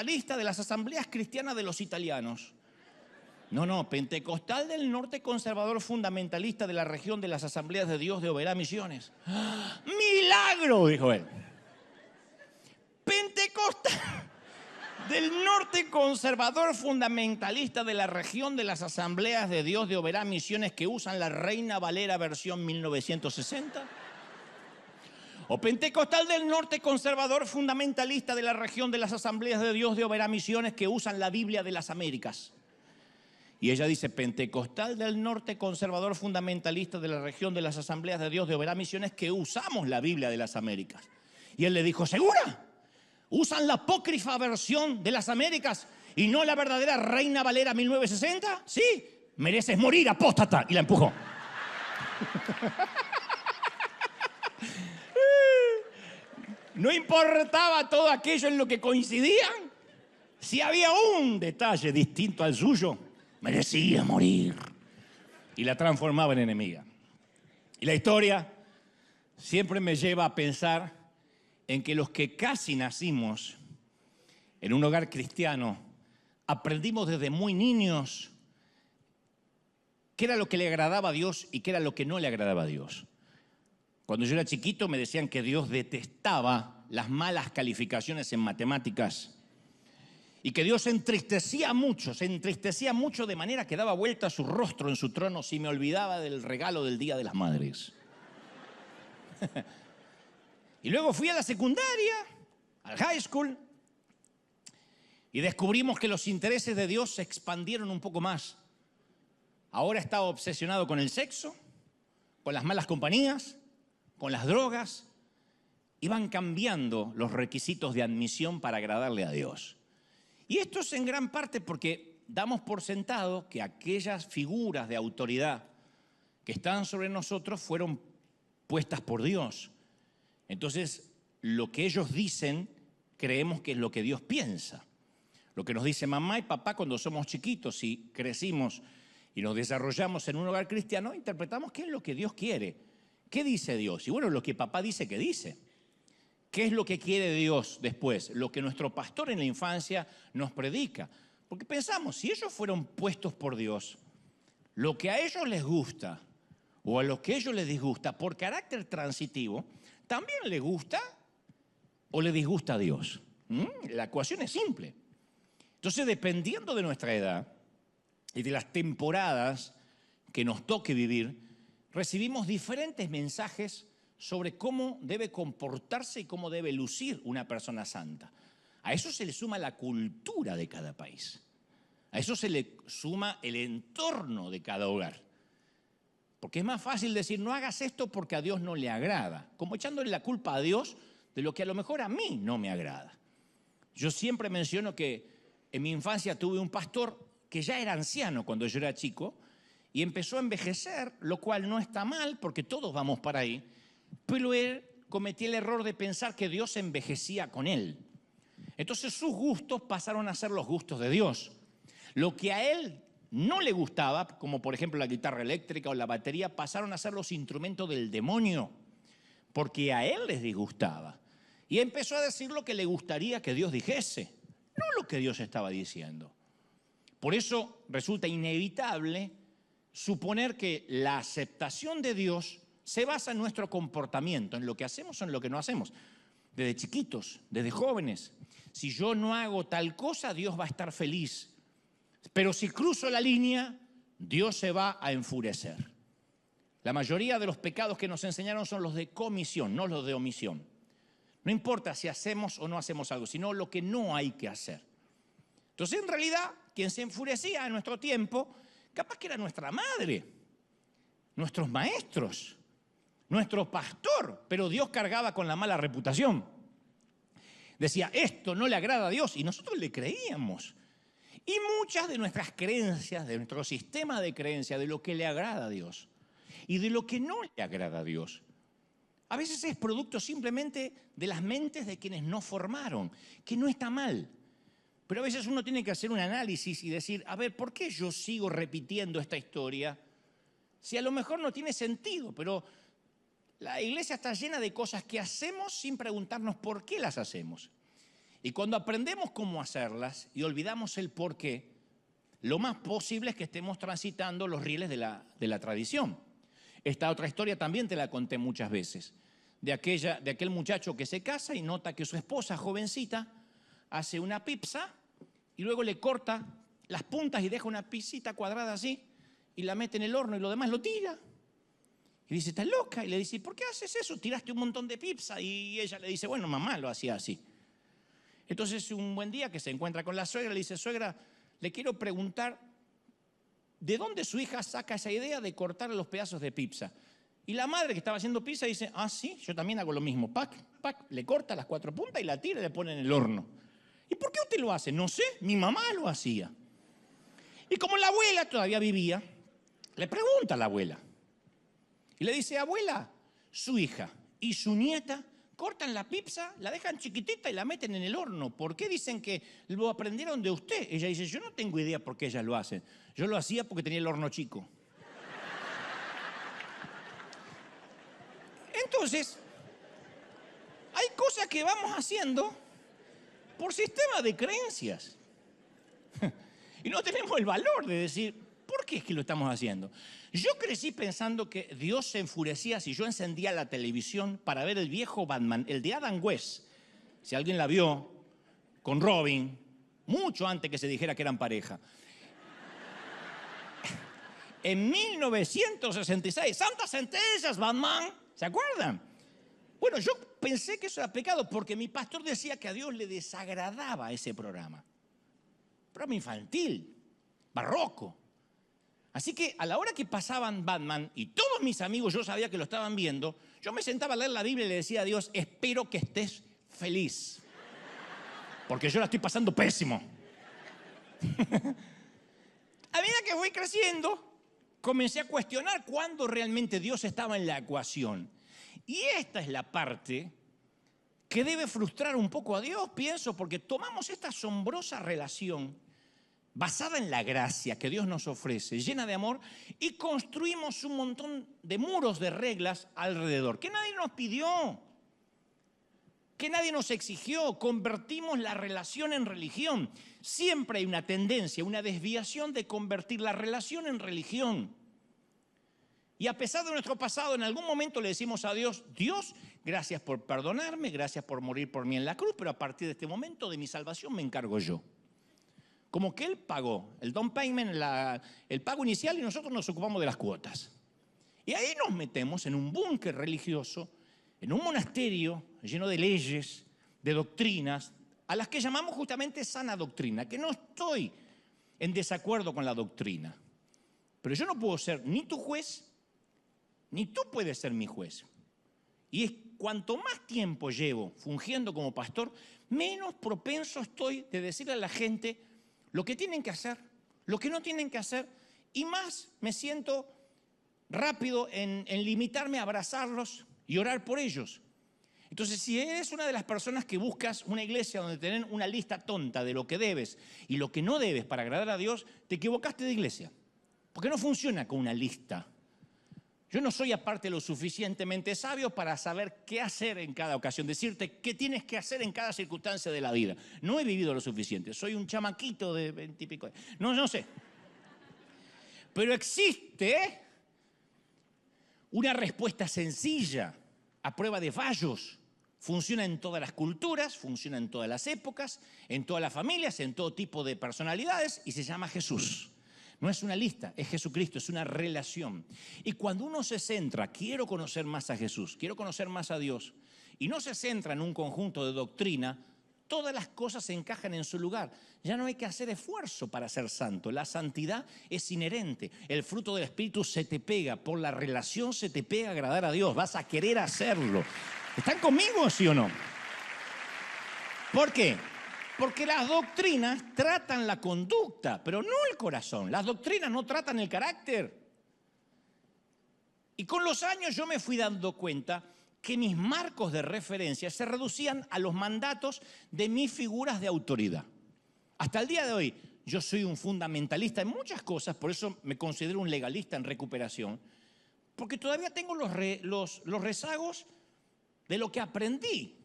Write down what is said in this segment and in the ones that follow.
fundamentalista de las asambleas cristianas de los italianos. No, pentecostal del norte, conservador fundamentalista de la región de las asambleas de Dios de Oberá, Misiones. ¡Ah! ¡Milagro!, dijo él. Pentecostal del norte, conservador fundamentalista de la región de las asambleas de Dios de Oberá, Misiones, que usan la Reina Valera versión 1960. O pentecostal del norte, conservador fundamentalista de la región de las asambleas de Dios de Oberá, Misiones, que usan la Biblia de las Américas. Y ella dice, pentecostal del norte, conservador fundamentalista de la región de las asambleas de Dios de Oberá, Misiones, que usamos la Biblia de las Américas. Y él le dijo, ¿segura? ¿Usan la apócrifa versión de las Américas y no la verdadera Reina Valera 1960? Sí, mereces morir, apóstata. Y la empujó. No importaba todo aquello en lo que coincidían. Si había un detalle distinto al suyo, merecía morir. Y la transformaba en enemiga. Y la historia siempre me lleva a pensar en que los que casi nacimos en un hogar cristiano, aprendimos desde muy niños qué era lo que le agradaba a Dios y qué era lo que no le agradaba a Dios. Cuando yo era chiquito me decían que Dios detestaba las malas calificaciones en matemáticas y que Dios se entristecía mucho de manera que daba vuelta su rostro en su trono si me olvidaba del regalo del Día de las Madres. Y luego fui a la secundaria, al high school, y descubrimos que los intereses de Dios se expandieron un poco más. Ahora estaba obsesionado con el sexo, con las malas compañías, con las drogas. Iban cambiando los requisitos de admisión para agradarle a Dios. Y esto es en gran parte porque damos por sentado que aquellas figuras de autoridad que están sobre nosotros fueron puestas por Dios. Entonces, lo que ellos dicen, creemos que es lo que Dios piensa. Lo que nos dice mamá y papá cuando somos chiquitos y crecimos y nos desarrollamos en un hogar cristiano, interpretamos qué es lo que Dios quiere. ¿Qué dice Dios? Y bueno, lo que papá dice que dice. ¿Qué es lo que quiere Dios después? Lo que nuestro pastor en la infancia nos predica. Porque pensamos, si ellos fueron puestos por Dios, lo que a ellos les gusta o a lo que a ellos les disgusta, por carácter transitivo, también le gusta o le disgusta a Dios. La ecuación es simple. Entonces, dependiendo de nuestra edad y de las temporadas que nos toque vivir, recibimos diferentes mensajes sobre cómo debe comportarse y cómo debe lucir una persona santa. A eso se le suma la cultura de cada país. A eso se le suma el entorno de cada hogar. Porque es más fácil decir, no hagas esto porque a Dios no le agrada, como echándole la culpa a Dios de lo que a lo mejor a mí no me agrada. Yo siempre menciono que en mi infancia tuve un pastor que ya era anciano cuando yo era chico y empezó a envejecer, lo cual no está mal porque todos vamos para ahí, pero él cometía el error de pensar que Dios envejecía con él. Entonces sus gustos pasaron a ser los gustos de Dios. Lo que a él no le gustaba, como por ejemplo la guitarra eléctrica o la batería, pasaron a ser los instrumentos del demonio, porque a él les disgustaba. Y empezó a decir lo que le gustaría que Dios dijese, no lo que Dios estaba diciendo. Por eso resulta inevitable suponer que la aceptación de Dios se basa en nuestro comportamiento, en lo que hacemos o en lo que no hacemos. Desde chiquitos, desde jóvenes. Si yo no hago tal cosa, Dios va a estar feliz. Pero si cruzo la línea, Dios se va a enfurecer. La mayoría de los pecados que nos enseñaron son los de comisión, no los de omisión. No importa si hacemos o no hacemos algo, sino lo que no hay que hacer. Entonces, en realidad, quien se enfurecía en nuestro tiempo, capaz que era nuestra madre, nuestros maestros, nuestro pastor, pero Dios cargaba con la mala reputación. Decía, esto no le agrada a Dios, y nosotros le creíamos. Y muchas de nuestras creencias, de nuestro sistema de creencias, de lo que le agrada a Dios y de lo que no le agrada a Dios, a veces es producto simplemente de las mentes de quienes nos formaron, que no está mal. Pero a veces uno tiene que hacer un análisis y decir, a ver, ¿por qué yo sigo repitiendo esta historia? Si a lo mejor no tiene sentido, pero la iglesia está llena de cosas que hacemos sin preguntarnos por qué las hacemos. Y cuando aprendemos cómo hacerlas y olvidamos el por qué, lo más posible es que estemos transitando los rieles de la tradición. Esta otra historia también te la conté muchas veces, de aquel muchacho que se casa y nota que su esposa, jovencita, hace una pizza y luego le corta las puntas y deja una pizzita cuadrada así y la mete en el horno y lo demás lo tira. Y dice, ¿estás loca? Y le dice, ¿por qué haces eso? Tiraste un montón de pizza. Y ella le dice, bueno, mamá lo hacía así. Entonces un buen día que se encuentra con la suegra, le dice, suegra, le quiero preguntar, ¿de dónde su hija saca esa idea de cortar los pedazos de pizza? Y la madre que estaba haciendo pizza dice, ah, sí, yo también hago lo mismo. Pac, pac, le corta las 4 puntas y la tira y le pone en el horno. ¿Y por qué usted lo hace? No sé, mi mamá lo hacía. Y como la abuela todavía vivía, le pregunta a la abuela. Y le dice, abuela, su hija y su nieta cortan la pizza, la dejan chiquitita y la meten en el horno. ¿Por qué dicen que lo aprendieron de usted? Ella dice, yo no tengo idea por qué ellas lo hacen. Yo lo hacía porque tenía el horno chico. Entonces, hay cosas que vamos haciendo por sistema de creencias. Y no tenemos el valor de decir, ¿por qué es que lo estamos haciendo? Yo crecí pensando que Dios se enfurecía si yo encendía la televisión para ver el viejo Batman, el de Adam West, si alguien la vio, con Robin, mucho antes que se dijera que eran pareja. En 1966, santas centellas, Batman, ¿se acuerdan? Bueno, yo pensé que eso era pecado porque mi pastor decía que a Dios le desagradaba ese programa. Programa infantil, barroco. Así que a la hora que pasaban Batman y todos mis amigos, yo sabía que lo estaban viendo, yo me sentaba a leer la Biblia y le decía a Dios, espero que estés feliz, porque yo la estoy pasando pésimo. A medida que fui creciendo, comencé a cuestionar cuándo realmente Dios estaba en la ecuación. Y esta es la parte que debe frustrar un poco a Dios, pienso, porque tomamos esta asombrosa relación basada en la gracia que Dios nos ofrece, llena de amor, y construimos un montón de muros de reglas alrededor, que nadie nos pidió, que nadie nos exigió. Convertimos la relación en religión. Siempre hay una tendencia, una desviación de convertir la relación en religión. Y a pesar de nuestro pasado, en algún momento le decimos a Dios, Dios, gracias por perdonarme, gracias por morir por mí en la cruz, pero a partir de este momento de mi salvación me encargo yo. Como que Él pagó el down payment, el pago inicial, y nosotros nos ocupamos de las cuotas. Y ahí nos metemos en un búnker religioso, en un monasterio lleno de leyes, de doctrinas, a las que llamamos justamente sana doctrina, que no estoy en desacuerdo con la doctrina. Pero yo no puedo ser ni tu juez, ni tú puedes ser mi juez. Y es cuanto más tiempo llevo fungiendo como pastor, menos propenso estoy de decirle a la gente lo que tienen que hacer, lo que no tienen que hacer, y más me siento rápido en limitarme a abrazarlos y orar por ellos. Entonces, si eres una de las personas que buscas una iglesia donde tienen una lista tonta de lo que debes y lo que no debes para agradar a Dios, te equivocaste de iglesia. Porque no funciona con una lista. Yo no soy aparte lo suficientemente sabio para saber qué hacer en cada ocasión, decirte qué tienes que hacer en cada circunstancia de la vida. No he vivido lo suficiente, soy un chamaquito de 20 y pico. No sé. Pero existe una respuesta sencilla a prueba de fallos. Funciona en todas las culturas, funciona en todas las épocas, en todas las familias, en todo tipo de personalidades, y se llama Jesús. No es una lista, es Jesucristo, es una relación. Y cuando uno se centra, quiero conocer más a Jesús, quiero conocer más a Dios, y no se centra en un conjunto de doctrina, todas las cosas se encajan en su lugar. Ya no hay que hacer esfuerzo para ser santo. La santidad es inherente. El fruto del Espíritu se te pega, por la relación se te pega a agradar a Dios. Vas a querer hacerlo. ¿Están conmigo, sí o no? ¿Por qué? Porque las doctrinas tratan la conducta, pero no el corazón. Las doctrinas no tratan el carácter. Y con los años yo me fui dando cuenta que mis marcos de referencia se reducían a los mandatos de mis figuras de autoridad. Hasta el día de hoy yo soy un fundamentalista en muchas cosas, por eso me considero un legalista en recuperación, porque todavía tengo los rezagos de lo que aprendí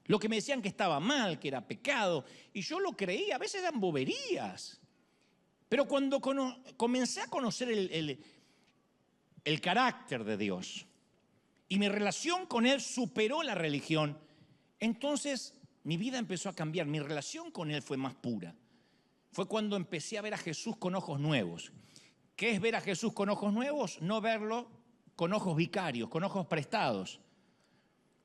Lo que me decían que estaba mal, que era pecado, y yo lo creía, a veces eran boberías. Pero cuando comencé a conocer el carácter de Dios y mi relación con Él superó la religión, entonces mi vida empezó a cambiar, mi relación con Él fue más pura. Fue cuando empecé a ver a Jesús con ojos nuevos. ¿Qué es ver a Jesús con ojos nuevos? No verlo con ojos vicarios, con ojos prestados.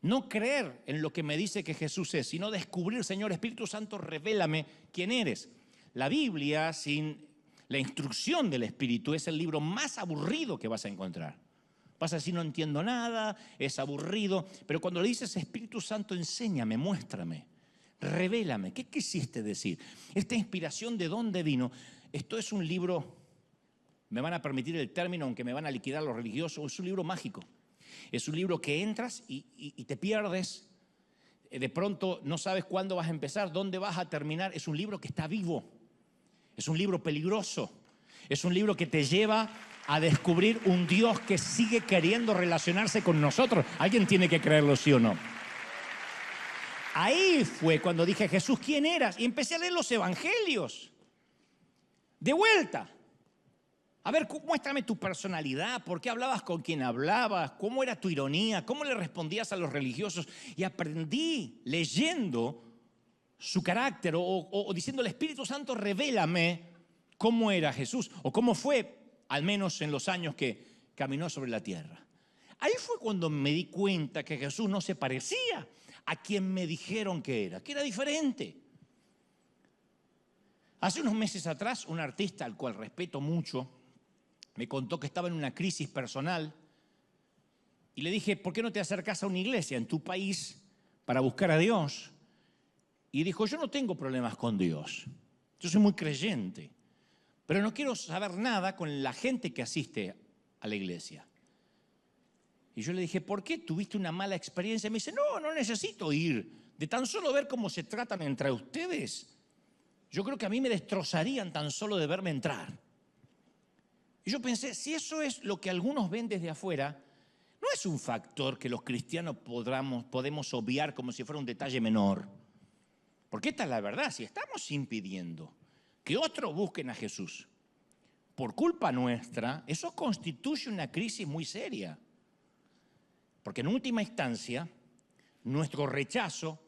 No creer en lo que me dice que Jesús es, sino descubrir, Señor Espíritu Santo, revélame quién eres. La Biblia, sin la instrucción del Espíritu, es el libro más aburrido que vas a encontrar. Vas a decir, no entiendo nada, es aburrido, pero cuando le dices, Espíritu Santo, enséñame, muéstrame, revélame, ¿qué quisiste decir? Esta inspiración, ¿de dónde vino? Esto es un libro, me van a permitir el término, aunque me van a liquidar los religiosos, es un libro mágico. Es un libro que entras y te pierdes. De pronto no sabes cuándo vas a empezar, dónde vas a terminar. Es un libro que está vivo. Es un libro peligroso. Es un libro que te lleva a descubrir un Dios que sigue queriendo relacionarse con nosotros. Alguien tiene que creerlo, ¿sí o no? Ahí fue cuando dije, Jesús, ¿quién eras? Y empecé a leer los evangelios. De vuelta. A ver, muéstrame tu personalidad, por qué hablabas con quien hablabas, cómo era tu ironía, cómo le respondías a los religiosos. Y aprendí leyendo su carácter o diciendo, el Espíritu Santo, revélame cómo era Jesús o cómo fue, al menos en los años que caminó sobre la tierra. Ahí fue cuando me di cuenta que Jesús no se parecía a quien me dijeron que era diferente. Hace unos meses atrás, un artista al cual respeto mucho, me contó que estaba en una crisis personal y le dije, ¿por qué no te acercas a una iglesia en tu país para buscar a Dios? Y dijo, yo no tengo problemas con Dios, yo soy muy creyente, pero no quiero saber nada con la gente que asiste a la iglesia. Y yo le dije, ¿por qué tuviste una mala experiencia? Y me dice, no necesito ir, de tan solo ver cómo se tratan entre ustedes. Yo creo que a mí me destrozarían tan solo de verme entrar. Y yo pensé, si eso es lo que algunos ven desde afuera, no es un factor que los cristianos podemos obviar como si fuera un detalle menor. Porque esta es la verdad, si estamos impidiendo que otros busquen a Jesús por culpa nuestra, eso constituye una crisis muy seria. Porque en última instancia, nuestro rechazo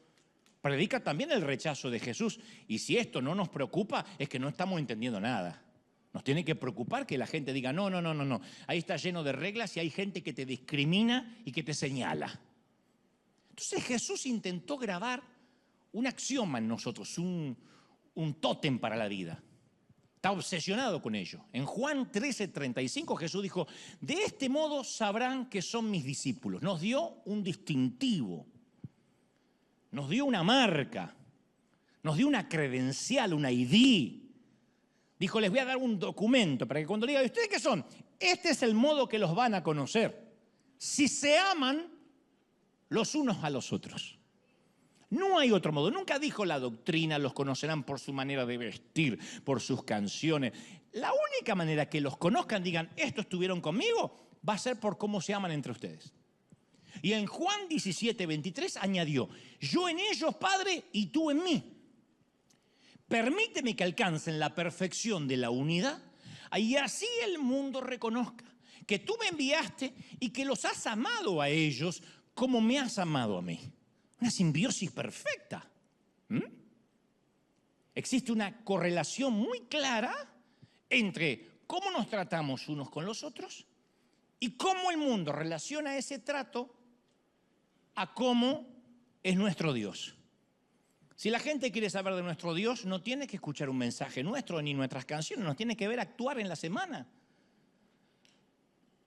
predica también el rechazo de Jesús. Y si esto no nos preocupa, es que no estamos entendiendo nada. Nos tiene que preocupar que la gente diga, no. Ahí está lleno de reglas y hay gente que te discrimina y que te señala. Entonces Jesús intentó grabar un axioma en nosotros, un tótem para la vida. Está obsesionado con ello. En Juan 13:35 Jesús dijo, de este modo sabrán que son mis discípulos. Nos dio un distintivo, nos dio una marca, nos dio una credencial, una ID. Dijo, les voy a dar un documento para que cuando le digan, ¿ustedes qué son? Este es el modo que los van a conocer. Si se aman los unos a los otros. No hay otro modo. Nunca dijo la doctrina, los conocerán por su manera de vestir, por sus canciones. La única manera que los conozcan, digan, estos estuvieron conmigo, va a ser por cómo se aman entre ustedes. Y en Juan 17:23 añadió, yo en ellos, Padre, y tú en mí. Permíteme que alcancen la perfección de la unidad y así el mundo reconozca que tú me enviaste y que los has amado a ellos como me has amado a mí. Una simbiosis perfecta. Existe una correlación muy clara entre cómo nos tratamos unos con los otros y cómo el mundo relaciona ese trato a cómo es nuestro Dios. Si la gente quiere saber de nuestro Dios, no tiene que escuchar un mensaje nuestro ni nuestras canciones, nos tiene que ver actuar en la semana.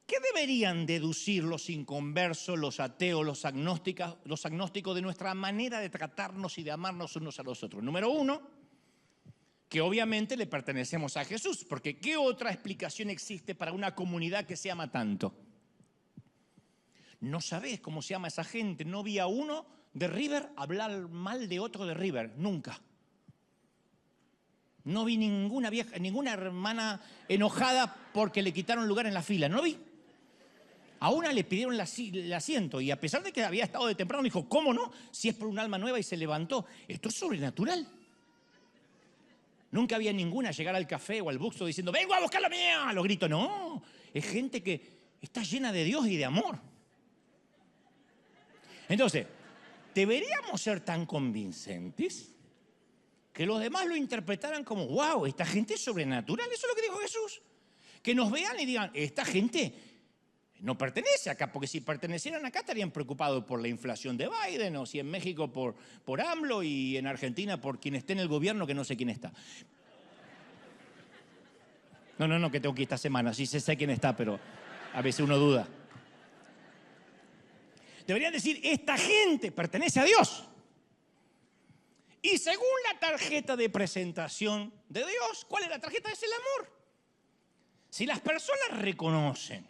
¿Qué deberían deducir los inconversos, los ateos, los agnósticos de nuestra manera de tratarnos y de amarnos unos a los otros? Número uno, que obviamente le pertenecemos a Jesús, porque ¿qué otra explicación existe para una comunidad que se ama tanto? No sabés cómo se llama esa gente, no vi a uno de River hablar mal de otro de River, nunca. No vi ninguna vieja, ninguna hermana enojada porque le quitaron lugar en la fila, no vi. A una le pidieron el asiento y a pesar de que había estado de temprano, dijo, ¿cómo no? Si es por un alma nueva, y se levantó. Esto es sobrenatural. Nunca había ninguna llegar al café o al busto diciendo, vengo a buscar la mía, a los gritos. No, es gente que está llena de Dios y de amor. Entonces, deberíamos ser tan convincentes que los demás lo interpretaran como, wow, esta gente es sobrenatural. Eso es lo que dijo Jesús. Que nos vean y digan, esta gente no pertenece acá, porque si pertenecieran acá estarían preocupados por la inflación de Biden, o si en México por AMLO, y en Argentina por quien esté en el gobierno, que no sé quién está. No, que tengo que ir esta semana, sí sé quién está, pero a veces uno duda. Deberían decir, esta gente pertenece a Dios. Y según la tarjeta de presentación de Dios, ¿cuál es la tarjeta? Es el amor. Si las personas reconocen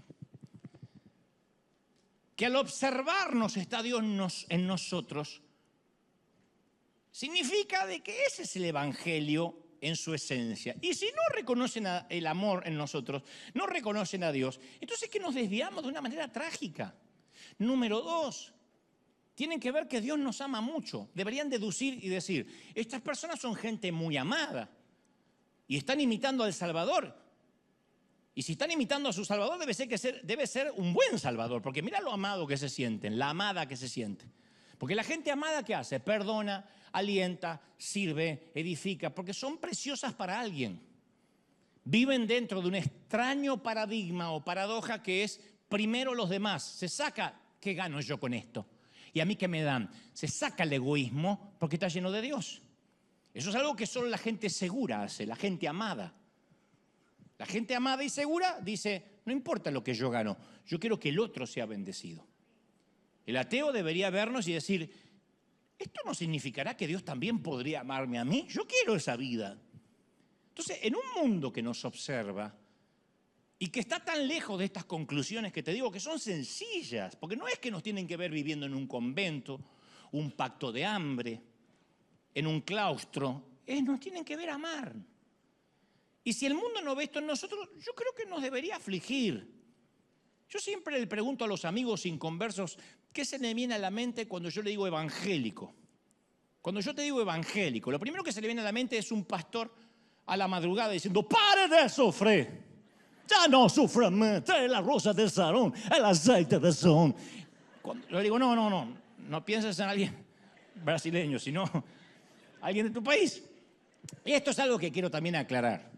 que al observarnos está Dios en nosotros, significa de que ese es el evangelio en su esencia. Y si no reconocen el amor en nosotros, no reconocen a Dios, entonces es que nos desviamos de una manera trágica. Número 2, tienen que ver que Dios nos ama mucho. Deberían deducir y decir, estas personas son gente muy amada y están imitando al Salvador. Y si están imitando a su Salvador, debe ser un buen Salvador, porque mira lo amado que se sienten, la amada que se siente. Porque la gente amada, ¿qué hace? Perdona, alienta, sirve, edifica, porque son preciosas para alguien. Viven dentro de un extraño paradigma o paradoja que es primero los demás. Se saca, ¿qué gano yo con esto? ¿Y a mí qué me dan? Se saca el egoísmo porque está lleno de Dios. Eso es algo que solo la gente segura hace, la gente amada. La gente amada y segura dice, no importa lo que yo gano, yo quiero que el otro sea bendecido. El ateo debería vernos y decir, ¿esto no significará que Dios también podría amarme a mí? Yo quiero esa vida. Entonces, en un mundo que nos observa y que está tan lejos de estas conclusiones que te digo que son sencillas, porque no es que nos tienen que ver viviendo en un convento, un pacto de hambre, en un claustro, nos tienen que ver amar. Y si el mundo no ve esto en nosotros, yo creo que nos debería afligir. Yo siempre le pregunto a los amigos inconversos, ¿qué se le viene a la mente cuando yo le digo evangélico? Cuando yo te digo evangélico, lo primero que se le viene a la mente es un pastor a la madrugada diciendo, ¡pare de sufrir! Ya no sufra más, trae la rosa del Sarón, el aceite del Sarón. Cuando yo le digo, no pienses en alguien brasileño, sino alguien de tu país. Y esto es algo que quiero también aclarar.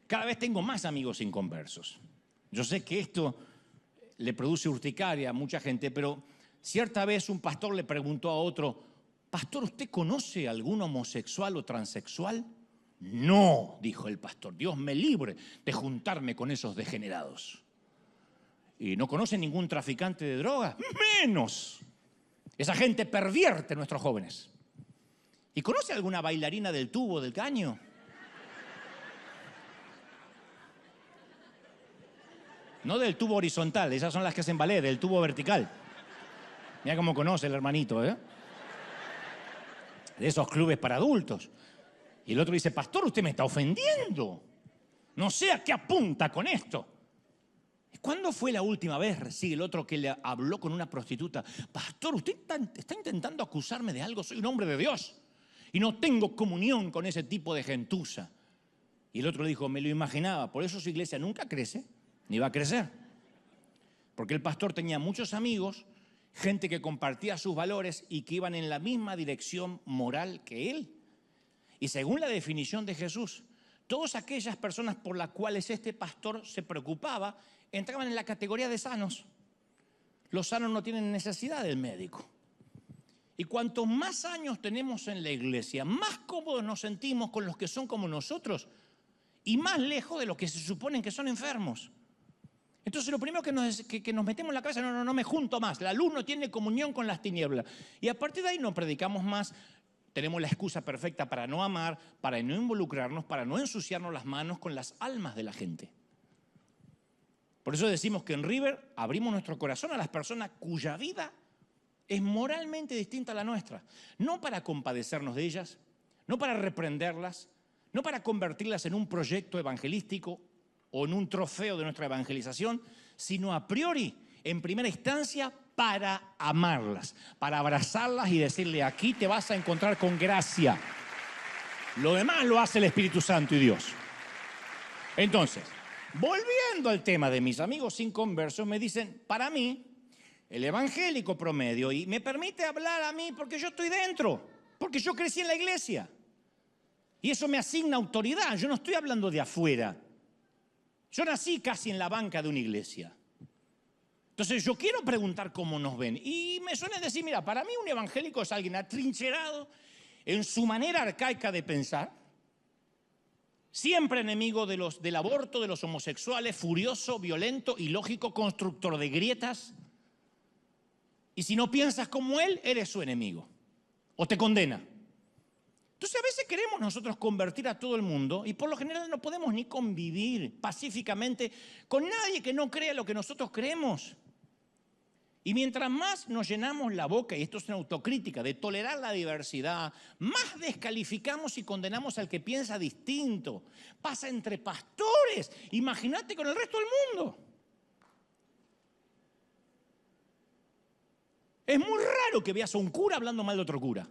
Cada vez tengo más amigos inconversos. Yo sé que esto le produce urticaria a mucha gente, pero cierta vez un pastor le preguntó a otro, pastor, ¿usted conoce algún homosexual o transexual? No, dijo el pastor, Dios me libre de juntarme con esos degenerados. ¿Y no conoce ningún traficante de drogas? Menos. Esa gente pervierte a nuestros jóvenes. ¿Y conoce alguna bailarina del tubo, del caño? No del tubo horizontal, esas son las que hacen ballet, del tubo vertical. Mira cómo conoce el hermanito, ¿eh? De esos clubes para adultos. Y el otro dice, pastor, usted me está ofendiendo. No sé a qué apunta con esto. ¿Cuándo fue la última vez, sigue el otro, que le habló con una prostituta? Pastor, usted está intentando acusarme de algo, soy un hombre de Dios. Y no tengo comunión con ese tipo de gentuza. Y el otro le dijo, me lo imaginaba, por eso su iglesia nunca crece, ni va a crecer. Porque el pastor tenía muchos amigos, gente que compartía sus valores y que iban en la misma dirección moral que él. Y según la definición de Jesús, todas aquellas personas por las cuales este pastor se preocupaba entraban en la categoría de sanos. Los sanos no tienen necesidad del médico. Y cuanto más años tenemos en la iglesia, más cómodos nos sentimos con los que son como nosotros y más lejos de los que se suponen que son enfermos. Entonces lo primero que nos metemos en la cabeza, no me junto más. La luz no tiene comunión con las tinieblas. Y a partir de ahí no predicamos más. Tenemos la excusa perfecta para no amar, para no involucrarnos, para no ensuciarnos las manos con las almas de la gente. Por eso decimos que en River abrimos nuestro corazón a las personas cuya vida es moralmente distinta a la nuestra. No para compadecernos de ellas, no para reprenderlas, no para convertirlas en un proyecto evangelístico o en un trofeo de nuestra evangelización, sino a priori en primera instancia para amarlas, para abrazarlas y decirle, aquí te vas a encontrar con gracia. Lo demás lo hace el Espíritu Santo y Dios. Entonces, volviendo al tema de mis amigos inconversos, me dicen, para mí, el evangélico promedio, y me permite hablar a mí porque yo estoy dentro, porque yo crecí en la iglesia. Y eso me asigna autoridad, yo no estoy hablando de afuera. Yo nací casi en la banca de una iglesia. Entonces yo quiero preguntar cómo nos ven. Y me suelen decir, mira, para mí un evangélico es alguien atrincherado en su manera arcaica de pensar, siempre enemigo del aborto, de los homosexuales, furioso, violento, ilógico, constructor de grietas. Y si no piensas como él, eres su enemigo o te condena. Entonces a veces queremos nosotros convertir a todo el mundo y por lo general no podemos ni convivir pacíficamente con nadie que no crea lo que nosotros creemos. Y mientras más nos llenamos la boca, y esto es una autocrítica, de tolerar la diversidad, más descalificamos y condenamos al que piensa distinto. Pasa entre pastores, imagínate con el resto del mundo. Es muy raro que veas a un cura hablando mal de otro cura.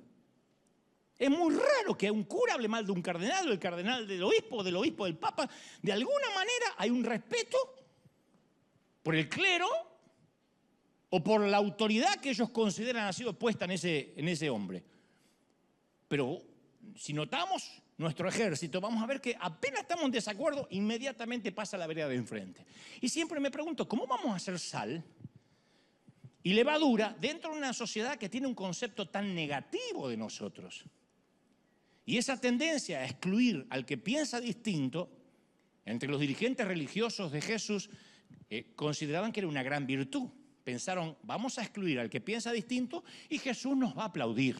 Es muy raro que un cura hable mal de un cardenal, o el cardenal del obispo del papa. De alguna manera hay un respeto por el clero o por la autoridad que ellos consideran ha sido puesta en ese hombre. Pero si notamos nuestro ejército, vamos a ver que apenas estamos en desacuerdo, inmediatamente pasa a la vereda de enfrente. Y siempre me pregunto, ¿cómo vamos a hacer sal y levadura dentro de una sociedad que tiene un concepto tan negativo de nosotros? Y esa tendencia a excluir al que piensa distinto, entre los dirigentes religiosos de Jesús, consideraban que era una gran virtud. Pensaron, vamos a excluir al que piensa distinto y Jesús nos va a aplaudir.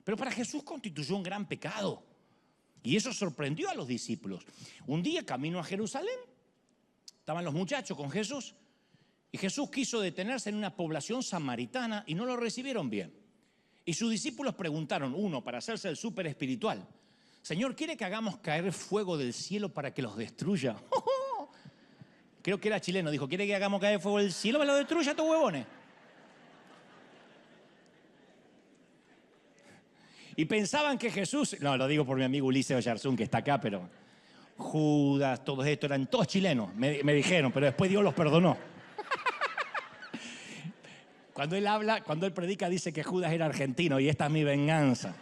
Pero para Jesús constituyó un gran pecado. Y eso sorprendió a los discípulos. Un día, camino a Jerusalén, estaban los muchachos con Jesús y Jesús quiso detenerse en una población samaritana y no lo recibieron bien. Y sus discípulos preguntaron, uno, para hacerse el súper espiritual, Señor, ¿quiere que hagamos caer fuego del cielo para que los destruya? Creo que era chileno, dijo, ¿quiere que hagamos caer fuego del cielo para que los destruya estos huevones? Y pensaban que Jesús, no, lo digo por mi amigo Ulises Oyarzún, que está acá, pero Judas, todos estos eran todos chilenos, me dijeron, pero después Dios los perdonó. Cuando él habla, cuando él predica, dice que Judas era argentino y esta es mi venganza.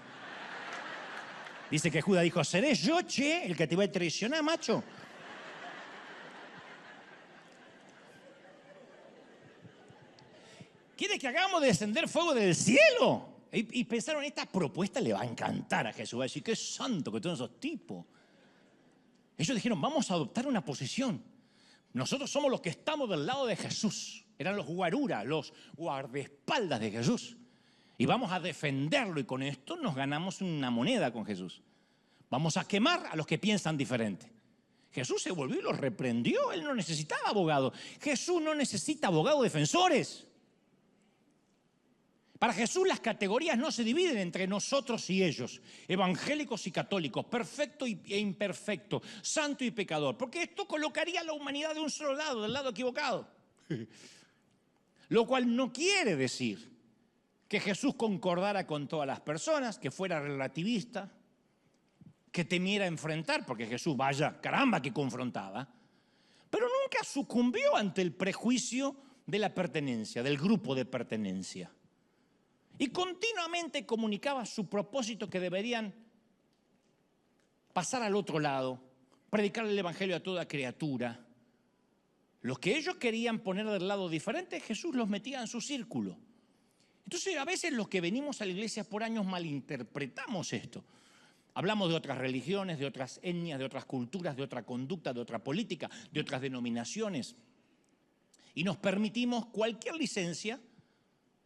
Dice que Judas dijo, ¿seré yo, che, el que te voy a traicionar, macho? ¿Quiere que hagamos descender fuego del cielo? Y pensaron, esta propuesta le va a encantar a Jesús. Va a decir, qué santo que todos esos tipos. Ellos dijeron, vamos a adoptar una posición. Nosotros somos los que estamos del lado de Jesús. Eran los guaruras, los guardaespaldas de Jesús. Y vamos a defenderlo y con esto nos ganamos una moneda con Jesús. Vamos a quemar a los que piensan diferente. Jesús se volvió y los reprendió. Él no necesitaba abogado. Jesús no necesita abogados defensores. Para Jesús las categorías no se dividen entre nosotros y ellos, evangélicos y católicos, perfecto e imperfecto, santo y pecador, porque esto colocaría a la humanidad de un solo lado, del lado equivocado. Lo cual no quiere decir que Jesús concordara con todas las personas, que fuera relativista, que temiera enfrentar, porque Jesús, vaya, caramba, que confrontaba, pero nunca sucumbió ante el prejuicio de la pertenencia, del grupo de pertenencia. Y continuamente comunicaba su propósito que deberían pasar al otro lado, predicar el evangelio a toda criatura. Los que ellos querían poner del lado diferente, Jesús los metía en su círculo. Entonces, a veces los que venimos a la iglesia por años malinterpretamos esto. Hablamos de otras religiones, de otras etnias, de otras culturas, de otra conducta, de otra política, de otras denominaciones. Y nos permitimos cualquier licencia,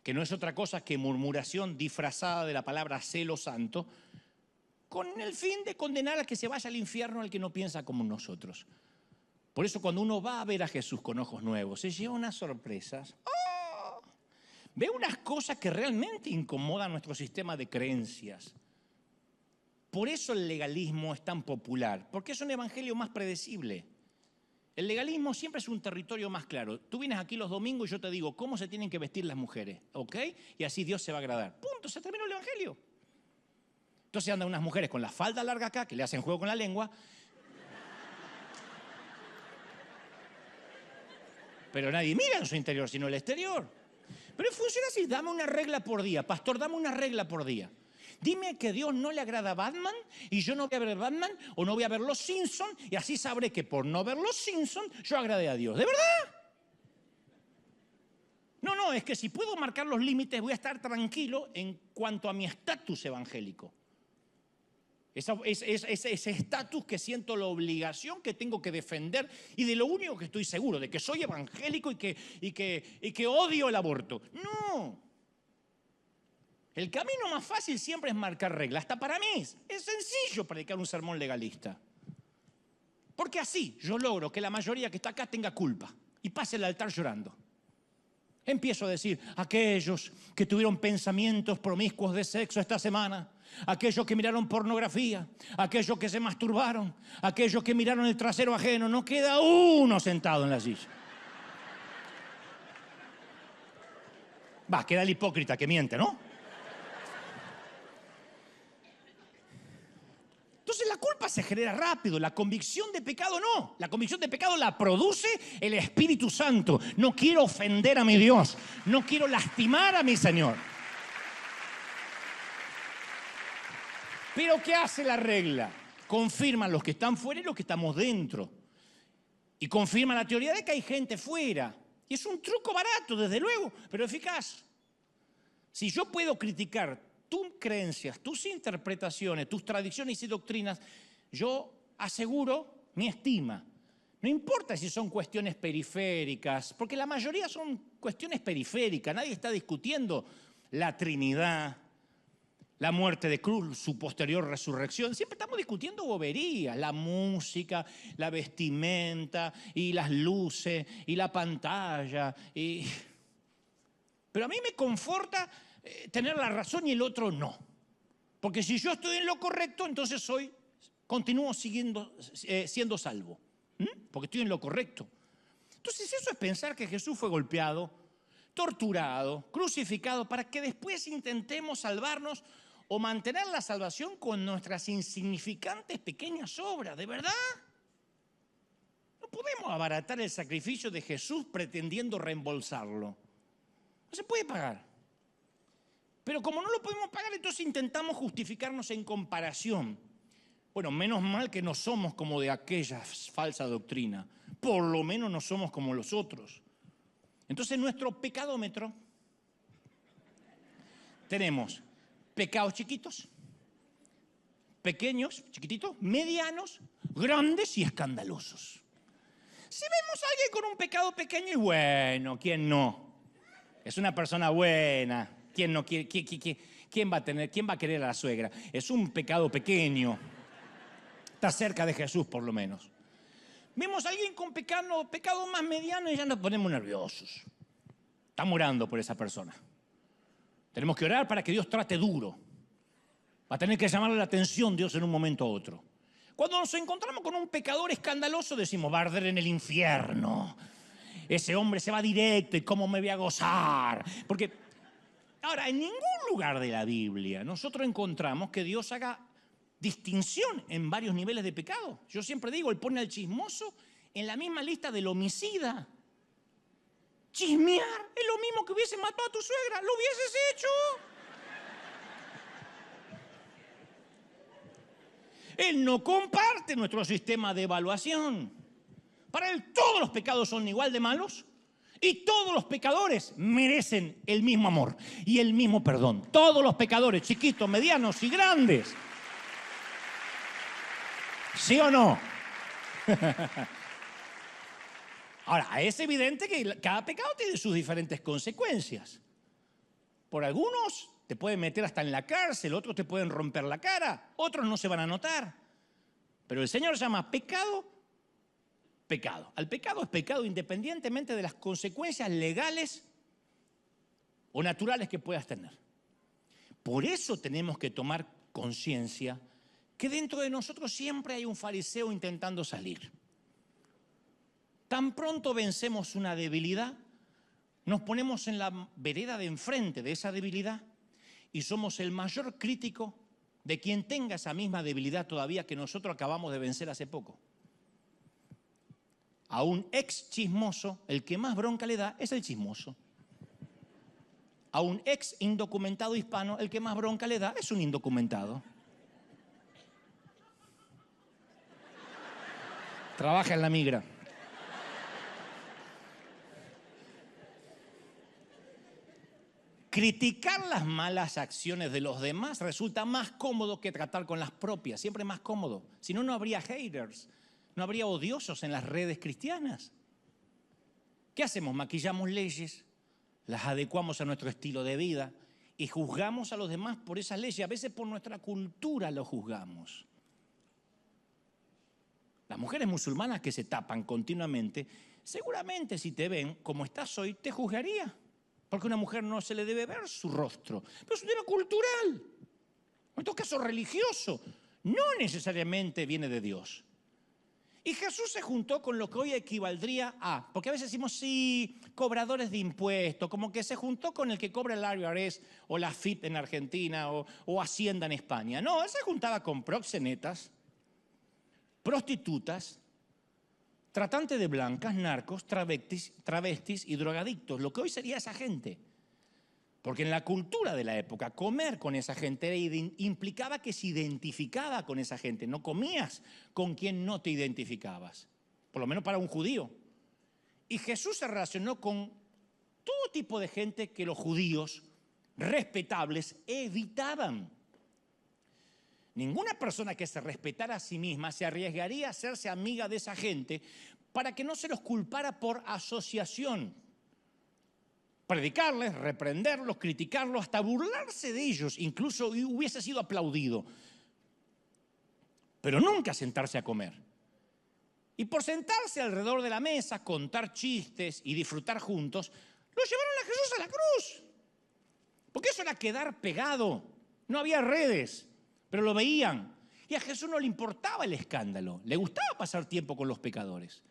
que no es otra cosa que murmuración disfrazada de la palabra celo santo, con el fin de condenar a que se vaya al infierno al que no piensa como nosotros. Por eso cuando uno va a ver a Jesús con ojos nuevos, se lleva unas sorpresas. ¡Oh! Ve unas cosas que realmente incomodan nuestro sistema de creencias. Por eso el legalismo es tan popular, porque es un evangelio más predecible. El legalismo siempre es un territorio más claro. Tú vienes aquí los domingos y yo te digo cómo se tienen que vestir las mujeres, ¿ok? Y así Dios se va a agradar. Punto, se terminó el evangelio. Entonces andan unas mujeres con la falda larga acá, que le hacen juego con la lengua. Pero nadie mira en su interior, sino el exterior. Pero funciona así, dame una regla por día. Pastor, dame una regla por día. Dime que a Dios no le agrada Batman y yo no voy a ver Batman o no voy a ver Los Simpsons y así sabré que por no ver Los Simpsons yo agradé a Dios. ¿De verdad? No, es que si puedo marcar los límites voy a estar tranquilo en cuanto a mi estatus evangélico. Ese estatus que siento la obligación que tengo que defender y de lo único que estoy seguro, de que soy evangélico y que odio el aborto. No. El camino más fácil siempre es marcar reglas. Hasta para mí es sencillo predicar un sermón legalista. Porque así yo logro que la mayoría que está acá tenga culpa y pase el altar llorando. Empiezo a decir, aquellos que tuvieron pensamientos promiscuos de sexo esta semana, aquellos que miraron pornografía, aquellos que se masturbaron, aquellos que miraron el trasero ajeno, no queda uno sentado en la silla. Queda el hipócrita que miente, ¿no? Entonces la culpa se genera rápido, la convicción de pecado no. La convicción de pecado la produce el Espíritu Santo. No quiero ofender a mi Dios, no quiero lastimar a mi Señor. Pero ¿qué hace la regla? Confirma los que están fuera y los que estamos dentro. Y confirma la teoría de que hay gente fuera. Y es un truco barato, desde luego, pero eficaz. Si yo puedo criticar tus creencias, tus interpretaciones, tus tradiciones y doctrinas, yo aseguro mi estima. No importa si son cuestiones periféricas, porque la mayoría son cuestiones periféricas. Nadie está discutiendo la Trinidad, la muerte de cruz, su posterior resurrección. Siempre estamos discutiendo boberías, la música, la vestimenta y las luces y la pantalla. Pero a mí me conforta tener la razón y el otro no. Porque si yo estoy en lo correcto, entonces continúo siendo salvo. Porque estoy en lo correcto. Entonces eso es pensar que Jesús fue golpeado, torturado, crucificado, para que después intentemos salvarnos o mantener la salvación con nuestras insignificantes pequeñas obras. ¿De verdad? No podemos abaratar el sacrificio de Jesús pretendiendo reembolsarlo. No se puede pagar. Pero como no lo podemos pagar, entonces intentamos justificarnos en comparación. Bueno, menos mal que no somos como de aquella falsa doctrina. Por lo menos no somos como los otros. Entonces, nuestro pecadómetro tenemos pecados chiquitos, pequeños, chiquititos, medianos, grandes y escandalosos. Si vemos a alguien con un pecado pequeño, y bueno, ¿quién no? Es una persona buena. ¿Quién no quiere? ¿Quién va a querer a la suegra? Es un pecado pequeño. Está cerca de Jesús, por lo menos. Vemos a alguien con pecado más mediano y ya nos ponemos nerviosos. Estamos orando por esa persona. Tenemos que orar para que Dios trate duro. Va a tener que llamarle la atención Dios en un momento u otro. Cuando nos encontramos con un pecador escandaloso, decimos, va a arder en el infierno. Ese hombre se va directo y cómo me voy a gozar. Porque ahora, en ningún lugar de la Biblia nosotros encontramos que Dios haga distinción en varios niveles de pecado. Yo siempre digo, Él pone al chismoso en la misma lista del homicida. Chismear es lo mismo que hubiese matado a tu suegra. ¿Lo hubieses hecho? Él no comparte nuestro sistema de evaluación. Para Él todos los pecados son igual de malos. Y todos los pecadores merecen el mismo amor y el mismo perdón. Todos los pecadores, chiquitos, medianos y grandes. ¿Sí o no? Ahora, es evidente que cada pecado tiene sus diferentes consecuencias. Por algunos te pueden meter hasta en la cárcel, otros te pueden romper la cara, otros no se van a notar. Pero el Señor llama pecado. Al pecado es pecado independientemente de las consecuencias legales o naturales que puedas tener. Por eso tenemos que tomar conciencia que dentro de nosotros siempre hay un fariseo intentando salir. Tan pronto vencemos una debilidad, nos ponemos en la vereda de enfrente de esa debilidad y somos el mayor crítico de quien tenga esa misma debilidad todavía que nosotros acabamos de vencer hace poco. A un ex chismoso, el que más bronca le da es el chismoso. A un ex indocumentado hispano, el que más bronca le da es un indocumentado. Trabaja en la migra. Criticar las malas acciones de los demás resulta más cómodo que tratar con las propias, siempre más cómodo. Si no, no habría haters, no habría odiosos en las redes cristianas. ¿Qué hacemos? Maquillamos leyes, las adecuamos a nuestro estilo de vida y juzgamos a los demás por esas leyes. A veces por nuestra cultura lo juzgamos. Las mujeres musulmanas que se tapan continuamente, seguramente si te ven como estás hoy, te juzgaría. Porque a una mujer no se le debe ver su rostro. Pero es un tema cultural. En todo caso religioso. No necesariamente viene de Dios. Y Jesús se juntó con lo que hoy equivaldría a, porque a veces decimos, sí, cobradores de impuestos, como que se juntó con el que cobra el IRS o la FIP en Argentina o Hacienda en España. No, él se juntaba con proxenetas, prostitutas, tratantes de blancas, narcos, travestis y drogadictos, lo que hoy sería esa gente. Porque en la cultura de la época, comer con esa gente implicaba que se identificaba con esa gente. No comías con quien no te identificabas, por lo menos para un judío. Y Jesús se relacionó con todo tipo de gente que los judíos respetables evitaban. Ninguna persona que se respetara a sí misma se arriesgaría a hacerse amiga de esa gente para que no se los culpara por asociación. Predicarles, reprenderlos, criticarlos, hasta burlarse de ellos, incluso hubiese sido aplaudido. Pero nunca sentarse a comer. Y por sentarse alrededor de la mesa, contar chistes y disfrutar juntos, lo llevaron a Jesús a la cruz. Porque eso era quedar pegado. No había redes. Pero lo veían. Y a Jesús no le importaba el escándalo. Le gustaba pasar tiempo con los pecadores.